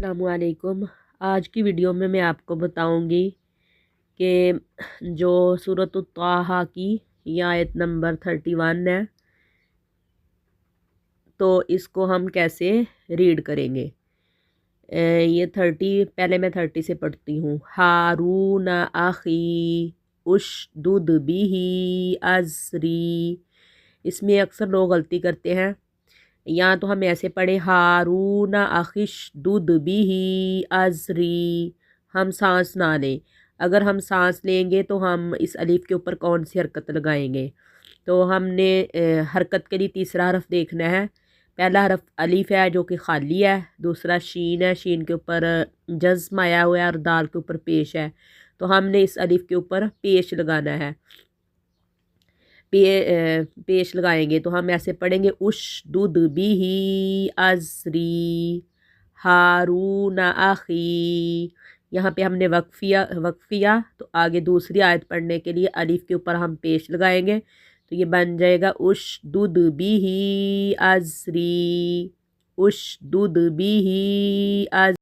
अस्सलामुअलैकुम। आज की वीडियो में मैं आपको बताऊंगी कि जो सूरत ताहा की ये आयत नंबर 31 है, तो इसको हम कैसे रीड करेंगे। ये 30, पहले मैं 30 से पढ़ती हूँ। हारून आखी उशदुद बिही अज़री। इसमें अक्सर लोग गलती करते हैं, या तो हम ऐसे पढ़े हारून अखिश दुद बिही अजरी, हम सांस ना लें। अगर हम सांस लेंगे तो हम इस अलीफ के ऊपर कौन सी हरकत लगाएंगे। तो हमने हरकत के लिए तीसरा हरफ देखना है। पहला हरफ अलीफ है जो कि खाली है, दूसरा शीन है, शीन के ऊपर जज्म आया हुआ है और दाल के ऊपर पेश है। तो हमने इस अलीफ के ऊपर पेश लगाना है। पेश लगाएंगे तो हम ऐसे पढ़ेंगे उशदुद बिही अजरी हारून आखी। यहाँ पे हमने वक्फिया तो आगे दूसरी आयत पढ़ने के लिए अलिफ के ऊपर हम पेश लगाएंगे, तो ये बन जाएगा उशदुद बिही अजरी, उशदुद बिही अज